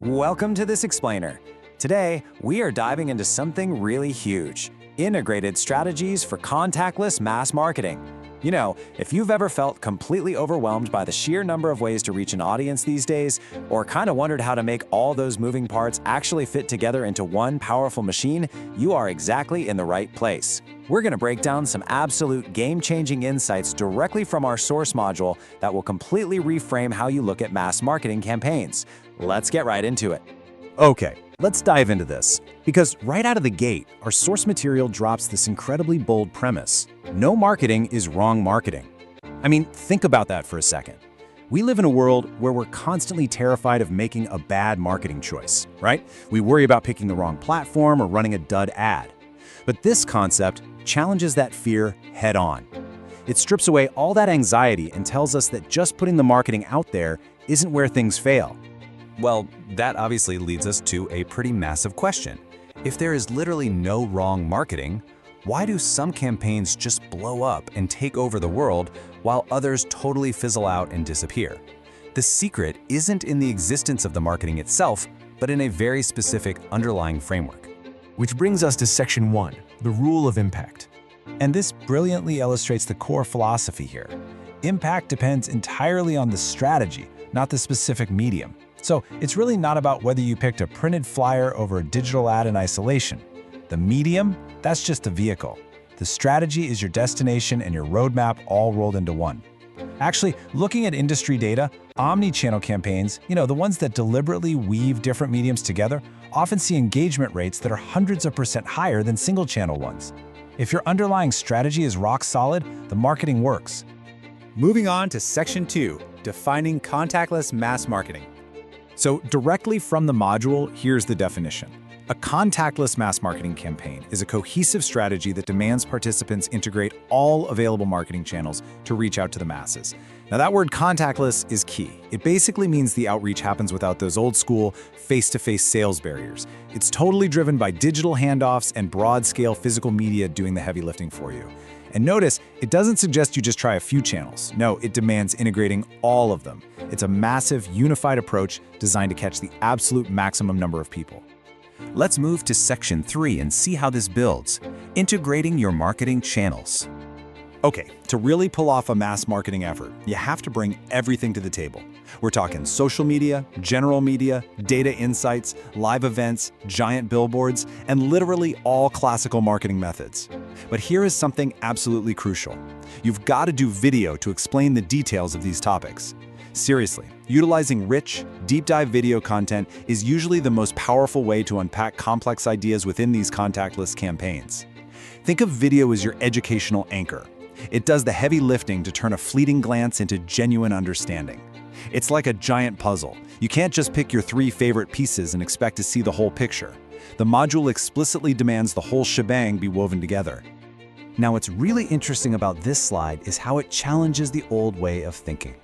Welcome to This Explainer. Today, we are diving into something really huge: integrated strategies for contactless mass marketing. You know, if you've ever felt completely overwhelmed by the sheer number of ways to reach an audience these days, or kind of wondered how to make all those moving parts actually fit together into one powerful machine, you are exactly in the right place. We're going to break down some absolute game-changing insights directly from our source module that will completely reframe how you look at mass marketing campaigns. Let's get right into it. Okay, let's dive into this. Because right out of the gate, our source material drops this incredibly bold premise: no marketing is wrong marketing. I mean, think about that for a second. We live in a world where we're constantly terrified of making a bad marketing choice, right? We worry about picking the wrong platform or running a dud ad. But this concept challenges that fear head on. It strips away all that anxiety and tells us that just putting the marketing out there isn't where things fail. Well, that obviously leads us to a pretty massive question. If there is literally no wrong marketing, why do some campaigns just blow up and take over the world while others totally fizzle out and disappear? The secret isn't in the existence of the marketing itself, but in a very specific underlying framework. Which brings us to Section 1, the rule of impact. And this brilliantly illustrates the core philosophy here. Impact depends entirely on the strategy, not the specific medium. So it's really not about whether you picked a printed flyer over a digital ad in isolation. The medium, that's just the vehicle. The strategy is your destination and your roadmap all rolled into one. Actually, looking at industry data, omni-channel campaigns, the ones that deliberately weave different mediums together, often see engagement rates that are hundreds of % higher than single-channel ones. If your underlying strategy is rock solid, the marketing works. Moving on to Section 2, defining contactless mass marketing. So directly from the module, here's the definition. A contactless mass marketing campaign is a cohesive strategy that demands participants integrate all available marketing channels to reach out to the masses. Now that word contactless is key. It basically means the outreach happens without those old school face-to-face sales barriers. It's totally driven by digital handoffs and broad-scale physical media doing the heavy lifting for you. And notice, it doesn't suggest you just try a few channels. No, it demands integrating all of them. It's a massive, unified approach designed to catch the absolute maximum number of people. Let's move to Section 3 and see how this builds. Integrating your marketing channels. Okay, to really pull off a mass marketing effort, you have to bring everything to the table. We're talking social media, general media, data insights, live events, giant billboards, and literally all classical marketing methods. But here is something absolutely crucial. You've got to do video to explain the details of these topics. Seriously, utilizing rich, deep dive video content is usually the most powerful way to unpack complex ideas within these contactless campaigns. Think of video as your educational anchor. It does the heavy lifting to turn a fleeting glance into genuine understanding. It's like a giant puzzle. You can't just pick your 3 favorite pieces and expect to see the whole picture. The module explicitly demands the whole shebang be woven together. Now, what's really interesting about this slide is how it challenges the old way of thinking.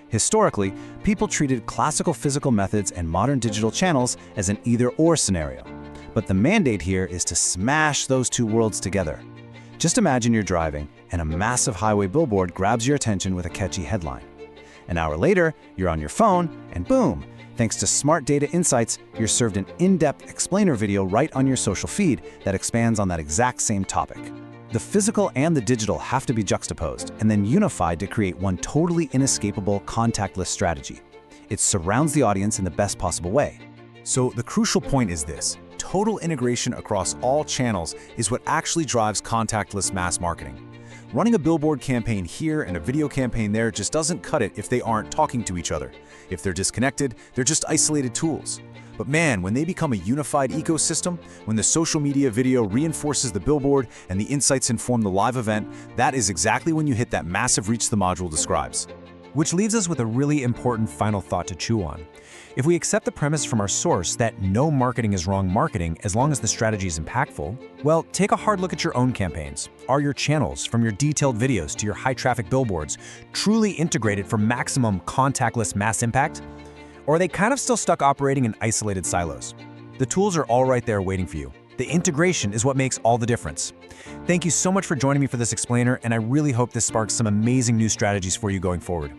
Historically, people treated classical physical methods and modern digital channels as an either-or scenario. But the mandate here is to smash those two worlds together. Just imagine you're driving, and a massive highway billboard grabs your attention with a catchy headline. An hour later, you're on your phone, and boom! Thanks to smart data insights, you're served an in-depth explainer video right on your social feed that expands on that exact same topic. The physical and the digital have to be juxtaposed and then unified to create one totally inescapable contactless strategy. It surrounds the audience in the best possible way. So the crucial point is this: total integration across all channels is what actually drives contactless mass marketing. Running a billboard campaign here and a video campaign there just doesn't cut it if they aren't talking to each other. If they're disconnected, they're just isolated tools. But man, when they become a unified ecosystem, when the social media video reinforces the billboard and the insights inform the live event, that is exactly when you hit that massive reach the module describes. Which leaves us with a really important final thought to chew on. If we accept the premise from our source that no marketing is wrong marketing as long as the strategy is impactful, well, take a hard look at your own campaigns. Are your channels, from your detailed videos to your high-traffic billboards, truly integrated for maximum contactless mass impact? Or are they kind of still stuck operating in isolated silos? The tools are all right there waiting for you. The integration is what makes all the difference. Thank you so much for joining me for this explainer, and I really hope this sparks some amazing new strategies for you going forward.